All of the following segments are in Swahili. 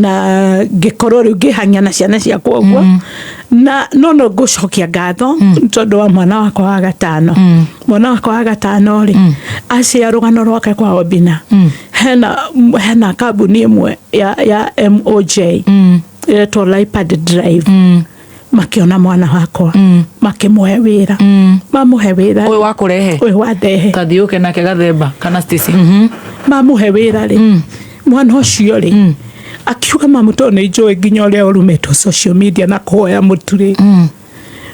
na gikorwo riu ngihang'ia na ciana ciakwa uguo na no ngucokia ngatho tondu wa mwana wakwa wa gatano mwana wakwa wa gatano ri acia rugano rwake kwa Obina hena kambuni imwe ya MOJ to Lipad Drive makiona mwana wakwa makimuhe wira mamuhe wira oy wa kurehe oy wa ndehe Kathiuke nake Gathemba kana Stacy mamuhe wira ri mwana ucio ri akiuga mamu to ni njoi nginya uria urumeto social media na kuhoya muturi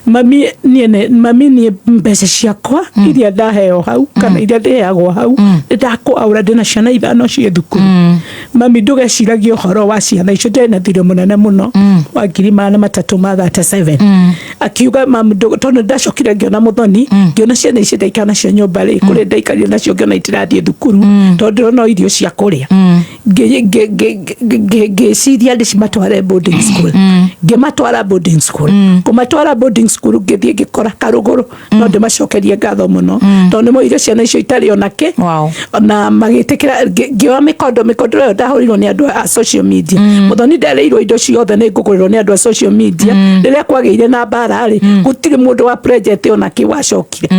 mami ni mbeca ciakwa iria ndaheo hau kana iria ndeagwo hau ndakwaura ndina ciana ithano cie thukuru mami ndugeciragia uhoro wa ciana icio ndena thire munene muno wa 337 akiuga mamu tondu ndacokire ngiona muthoni ngiona ciana icio ndaikara nacio nyumba ri kuri ndaikaria nacio ngiona itirathie thukuru tondu no irio cia kuria ngiciria ndicimatware boarding school ngimatwara boarding school kumatwara boarding school ngithie ngikora karuguru no ndimacokerie ngatho muno tondu mo irio ciana icio itari onake na magitikira ngioa mikondo yo ndahurirwo ni andu a social media muthoni ndereirwo indo ciothe ni ngugurirwo ni andu a social media riria kwageire na mbara ri gutiri mundu wa project onake wacokire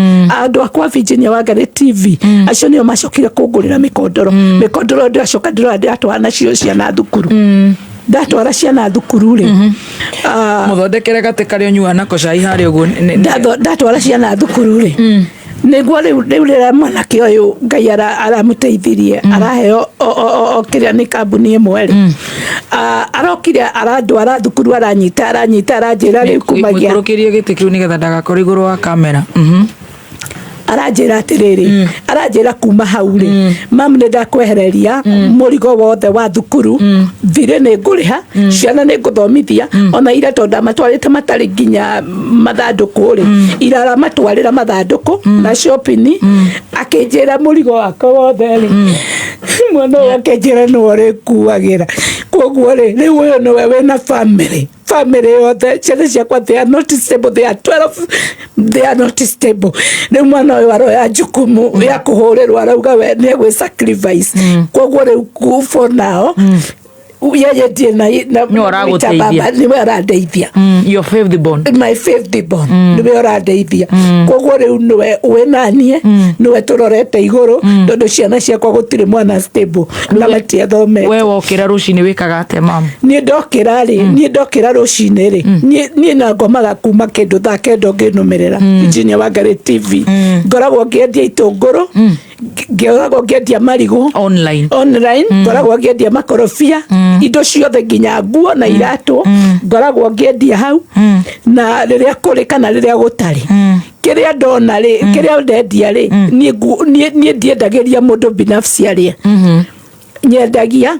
andu akwa Virginia Wangari TV acio nio macokire kungurira mikondoro ndacoka ndatwara nacio ciana thukuru ndatwara ciana thukuru ri muthondekere gate kario nyua nako cai hari uguo ndatwara ciana thukuru ri niguo riu rira mwanake uyu Ngai aramuteithirie araheo kiria ni kambuni imwe ri arokire arandwara thukuru aranyita aranjira riu kumagia ikurukirie gite kiu nigetha ndagakore iguru wa kamera aranjira atiriri aranjira kuma hau ri mamu ni ndakwehereria murigo wothe wa thukuru thire ni nguriha ciana ni nguthomithia ona ira tonda matwarite matari nginya mathanduku ri irara matwarira mathanduku na shopping akinjira murigo wakwa wothe ri mwana wake njira no ri kuagira koguo ri riu uyu niwe wina family yothe ciana ciakwa they are not stable, they are 12, they are not stable. Ni mwana uyu aroya jukumu ya kuhurirwa arauga we ni gwi sacrifice koguo riu for now yeye ndiye na baba niwe arandeithia your fifth born my fifth born niwe arandeithia koguo riu niwe wenanie niwe turorete iguru tondu ciana ciakwa gutire mwana stable na batia thome we wokira rucini wikaga ate mama ni ndokira rucini ri ni na ngomaga kuma kindu thaa kenda nginumirira Virginia Wangari TV ngoragwo ngiendia itunguru ngoragwo ngiendia marigu online ngoragwo ngiendia makorofia indo ciothe nginya nguo na iratu ngoragwo ngiendia hau na riria kuri kana riria gutari kiria ndona ri kiria ndendia ri ni ndiendagiria mundu binafsi aria nyendagia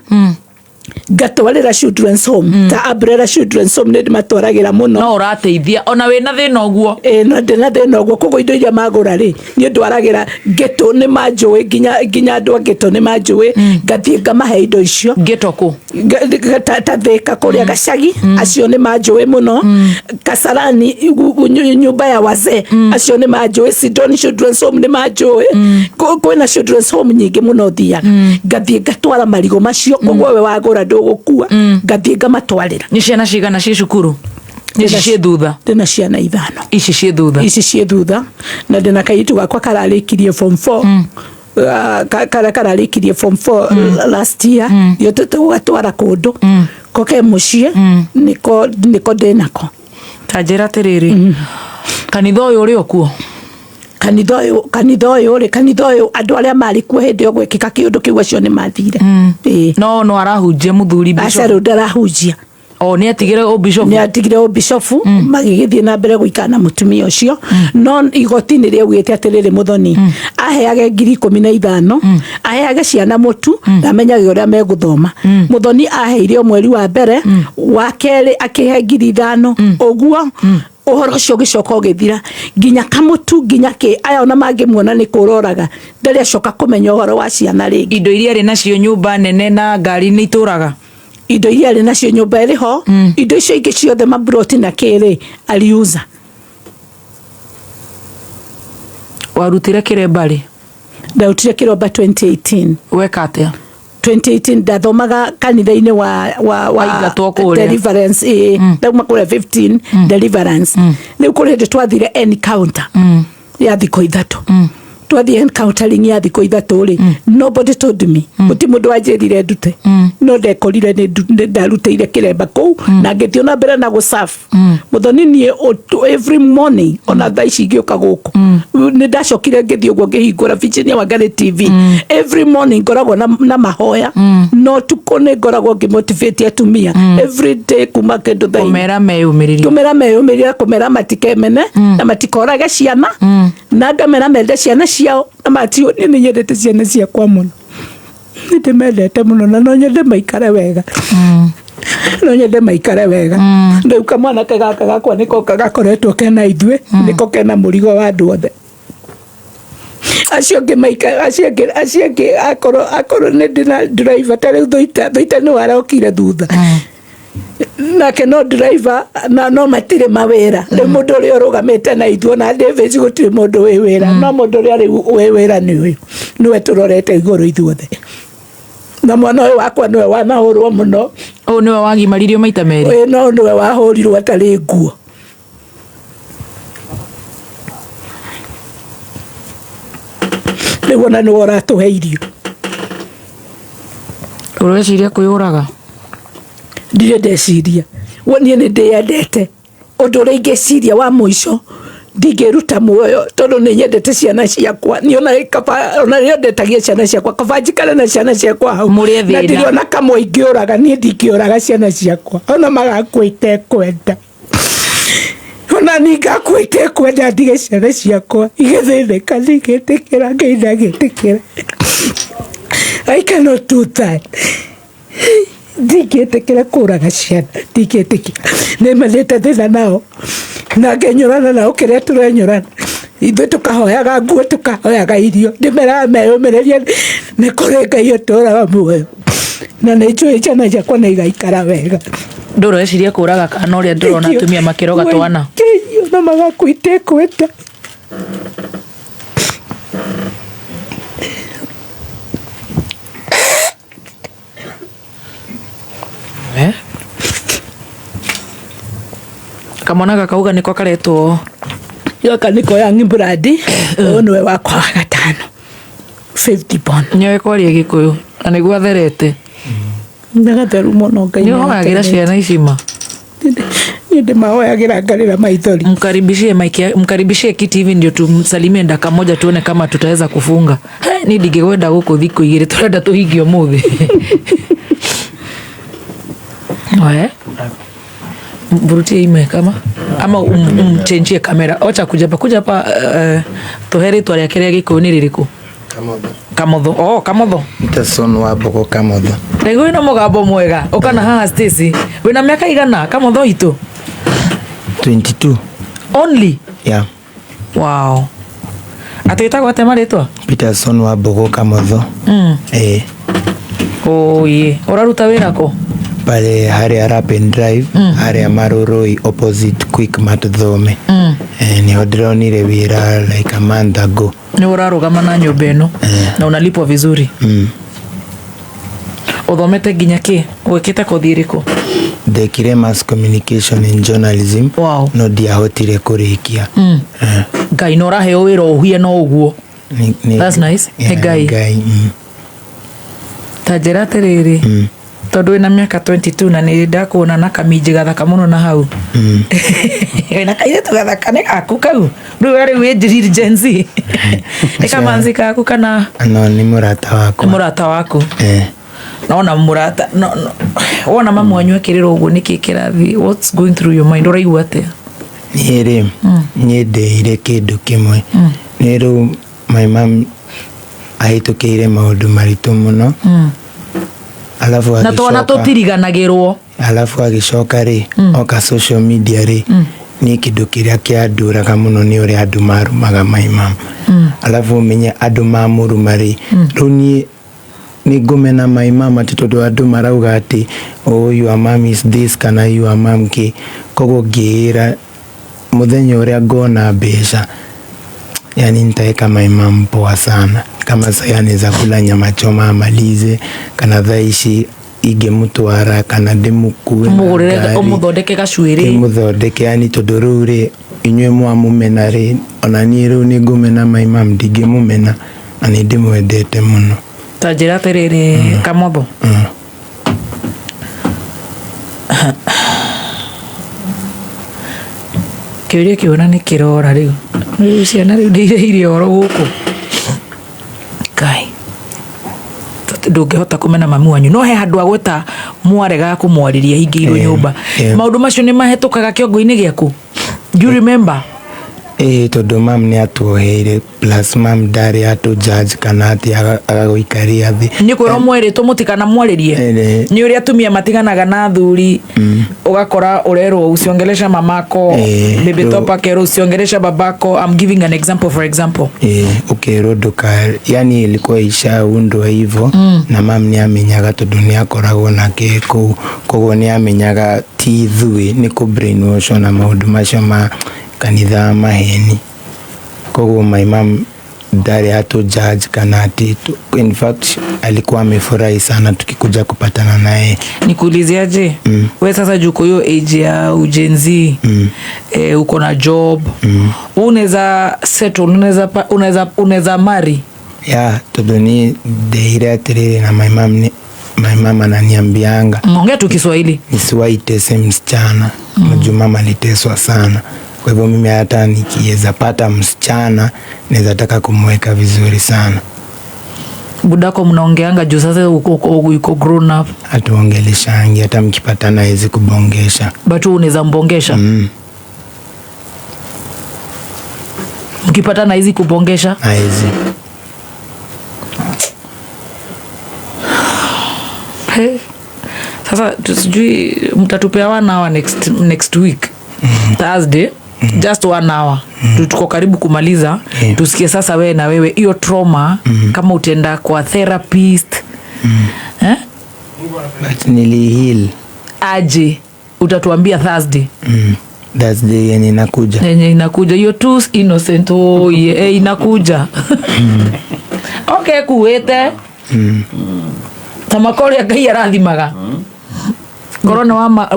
gatwarira children's home ta Abrera children's home ni matwaragira muno no urateithia ona wina thina uguo no ndina thina uguo koguo indo iria magura ri ni ndwaragira geto ni manjui nginya andu geto ni manjui ngathie ngamahe indo icio geto ku ta thika kuria gacagi acio ni manjui muno Kasarani nyumba ya wazee acio ni manjui Sidoni children's home ni manjui kwina children's home nyingi muno thia ngathie ngatwara marigo macio koguo we wagura ndugukua ngathie ngamatwarira ni ciana cigana ci cukuru ici thutha ndina ciana ithano ici cie thutha na ndina kaitu gakwa kararikirie form 4 kararikirie form 4 last year yo tutugwatwara kundu koke mucie niko ndinako tajira tiriri kanitha uyu uri okuo kanitha uyu andu aria mari kuo hindi yo gwikika kiundu kiu acio ni mathire no arahunjia muthuri bishop acaru ndarahunjia ni atigire o bishop magigithie na mbere guikana na mutumia ucio no igoti ni riugite atiriri muthoni aheage 15,000 aheage ciana mutu na menyage uria meguthoma muthoni aheire mweri wa mbere wa keri akihe 5,000 oguo uhoro cio gicoka ugithira nginya kamutu nginya ke aya ona mangimuona ni kuroraga ndari acoka kumenya uhoro wa ciana ringi indo iria ri nacio nyumba nene na ngari ni ituraga indo iria ri nacio nyumba iri ho indo icio ingi ciothe mabroti na kere aliuza warutire kiremba ri ndarutire kiremba 2018 weka atia 2018 ndathomaga kanitha-inĩ wa Deliverance ndauma kũrĩa 15 Deliverance rĩu kũrĩ hĩndĩ twathire encounter ya thikũ ithatũ twathi encountering ya thikũ ithatũ rĩ nobody told me gũti mũndũ wanjĩrire ndute no ndekorire nĩ ndarutĩire kĩremba kũu na ngĩthiĩ na mbere na gũserve mũthoni niĩ every morning ona thaa ici ngĩũka gũkũ nĩ ndacokire ngĩthiĩ ũguo ngĩhingũra Virginia Wangari TV every morning ngoragwo na mahoya no tukũ nĩ ngoragwo ngĩmotivate atumia every day kuma kĩndũ thaa kũmera meyũmĩrĩrie kũmera matikemene na matikorage ciana na ngamera mende ciana ciao na matio nĩ nyendete ciana ciakwa mũno ndĩmendete mũno na no nyende maikare wega rĩu kamwanake gaka gakwa nĩko gakoretwo kena ithuĩ nĩko kena mũrigo wa andũ othe acio angĩ akorwo nĩ ndĩna driver ta rĩu thũita nĩ warokire thutha nake no driver na no matirĩ mawĩra rĩu mũndũ ũrĩa ũrũgamĩte na ithuĩ na Davis gũtirĩ mũndũ wĩ wĩra no mũndũ ũrĩa rĩu wĩ wĩra nĩ ũyũ nĩwe tũrorete igũrũ ithuothe na mwana ũyũ wakwa nĩwe wanahũrwo mũno ũyũ nĩwe wagimaririo maita merĩ no nĩwe wahũrirwo atarĩ nguo rĩu ona nĩwe ũratũhe irio ũreciria kwĩyũraga ndirĩ ndeciria niĩ nĩ ndĩyendete ũndũ ũrĩa ingĩciria wa mũico ndingĩruta muoyo tondũ nĩ nyendete ciana ciakwa ona rĩo ndetagia ciana ciakwa kaba njikare na ciana ciakwa hau na ndirĩ ona kamwe ingĩũraga niĩ ndingĩũraga ciana ciakwa ona magakua itekwenda ona ni ngakua itekwenda ndige ciana ciakwa igĩthĩnĩka ndigĩtĩkĩra Ngai ndagĩtĩkĩra I cannot do that ndingĩtĩkĩra kũraga ciana ndingĩtĩkĩra nĩmenete thĩna nao na ngenyũrana nao kĩrĩa tũrenyũrana ithuĩ tũkahoyaga nguo tũkahoyaga irio ndĩmeraga meyũmĩrĩrie nĩ kũrĩ Ngai ũtũraga muoyo na nĩ njũĩ ciana ciakwa nĩ igaikara wega ndũreciria kũraga kana ũrĩa ndĩrona atumia makĩroga twana ona magakua itekwenda kamwana gakauga nĩko karetwo gaka nĩko Young Blood ũyũ nĩwe wakwa wa gatano 50 bond nĩoĩ kwaria Gĩkũyũ na nĩguo atherete nĩ gatheru mũno Ngai nĩũhoyagĩra ciana icima niĩ ndĩmahoyagĩra ngarĩra maithori mkaribishie KTV ndio tumsalimie dakika moja tuone kama tutaweza kufunga ni ndingĩkwenda gũkũ thikũ igĩrĩ tũrenda tũhingie ũmũthĩ burutie ime kama ama umchenjie kamera ocha kuja hapa tuhe rĩtwa rĩake rĩa Gĩkũyũ nĩ rĩrĩkũ Kamotho Kamotho Peterson wa Mbogo Kamotho nĩguo ĩna mũgambo mwega ũkana haha Stacy wĩna mĩaka igana Kamotho itũ 22 only yeah wow atĩtagwo atĩa marĩtwa Peterson wa Mbogo Kamotho ye ũraruta wĩra kũ pale harĩa Rapen Drive harĩa Maroroi opposite Quickmart Thome niho ndĩronire wĩra like a month ago ni ũrarũgama na nyũmba ĩno na unalipwa vizuri uthomete nginya kĩ wĩkĩte kothi ĩrĩkũ ndekire mass communication and journalism wow no ndiahotire kũrĩkia Ngai no ũraheo wĩra ũhie no ũguo that's nice Ngai ta njĩra atĩrĩrĩ tondũ wĩna mĩaka 22 na nĩ ndakuona na kaminji gathaka mũno na hau wĩna kairĩtu gathaka nĩ gaku kau rĩu wĩ wĩ drill Gen Z nĩ kamanzi gaku kana no nĩ mũrata wakwa nĩ mũrata waku naona mũrata wona mamu wanyu akĩrĩrwo ũguo nĩkĩ kĩrathi what's going through your mind ũraigua atĩa niĩ ndeire kĩndũ kĩmwe nĩ rĩu my mom ahĩtũkĩire maũndũ maritũ mũno alafu na twana tũtiriganagĩrwo alafu agĩcoka rĩ oka social media rĩ nĩ kĩndũ kĩrĩa kĩandũraga mũno nĩ ũrĩa andũ marumaga my mom alafu ũmenye andũ mamũruma rĩ rĩu niĩ nĩ ngũmena my mom atĩ tondũ andũ marauga atĩ oh your mom is this kana your mom kĩ koguo ngĩĩra mũthenya ũrĩa ngona mbeca Yani nitaweka my mom poa sana. Kama sasa anaweza kula nyama choma amalize, kana thaici ige mutwara kana ndimukue mugurire umuthondeke gacuiri muthondeke, yani tondu riu ri inyue mwamumena ri ona ni riu ni ngumena my mom ndingimumena na ni ndimwendete muno. Ta njira atiriri Kamotho, kiuria kiona ni kirora riu ciana riu ndiire oro guku kai ndungihota kumena mami wanyu no he handu agweta mwarega kumwariria hingĩirwo nyũmba maundu macio ni mahĩtũkaga kĩongo-inĩ gĩaku? Do you remember? Tondu mam ni atuoheire plus mam ndari atu judge kana ati agaguikaria thi ni kwĩrwo mweritwo mũtikana mwaririe ni ũrĩa atumia matiganaga na thuri ugakora urerwo usiongelesha mamako baby topa kero usiongelesha babako. I'm giving an example, for example ukero duka, yani ilikuwa ishaundwa hivyo na mam ni amenyaga tondu ni akoragwo na keko koguo ni amenyaga ti thui ni ku brainwash na maundu macio ma kanitha maheni. Koguo my mom ndari atu judge kana ati, in fact alikuwa amefurahi sana tukikuja kupatana naye. Nikuuliziaje? Wewe sasa juko hiyo age ya ujenzi uko na job unaweza settle, unaweza marry? Yeah, tondu ni ndeire atiriri na my mom ananiambianga ongea tu Kiswahili nisiwaitese msichana. Unajua mama aliteswa sana. Kwa hivyo mimi hata nikiweza pata msichana naweza taka kumweka vizuri sana. Budako mnaongeanga juu sasa uko grown up? Hatuongeleshangi, hata mkipatana hawezi kubongesha. But unaweza mbongesha? Mkipatana hizi kubongesha? Hawezi. Sasa sijui mtatupea 1 hour next week Thursday, just 1 hour tuko karibu kumaliza. Tusikie sasa wewe na wewe hiyo trauma kama utenda kwa therapist but nili-heal aje, utatuambia Thursday. Thursday yenye inakuja hiyo too innocent inakuja okay kuwete tamakori Ngai arathimaga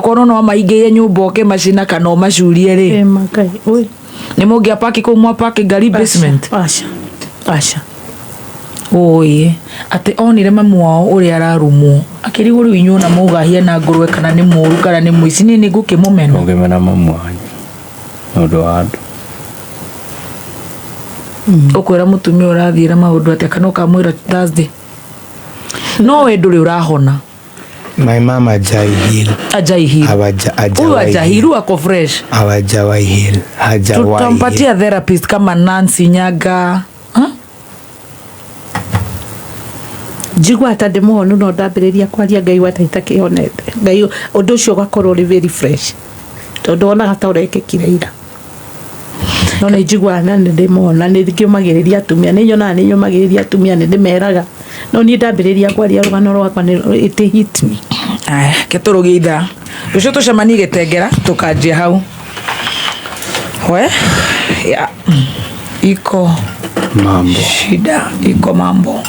korona wa maingiire nyumba oke macina kana o macurie ri Ngai oi ni mungia paki ko mwa paki gari basement asha oye ate onire mamu wao uri ararumo akirigo riu inyuna mugahia na ngurwe kana ni muru kana ni muici ni ngukimumena ngimena mamu wanyu nondu wa andu ukwira mutumia urathira maundu ati kana ukamwira Thursday no we nduri urahona. My mama ajai heal ako fresh hawajawai heal. Tutampatia therapist kama Nancy Nyaga jigwa hata demuhonu no ndambiriria kwaria Ngai wataita kionete Ngai undu ucio gakorwo uri very fresh tondu ona hata urekekire ira no na jigwa na ndimona ni ngiumagiriria atumia ni nyumagiriria atumia ni ndimeraga no ni ndambiriria kwaria rugano rwakwa ni it hit me. Keturugeitha ucio tucemani Gitengera tukanjia hau we ya iko mambo shida iko mambo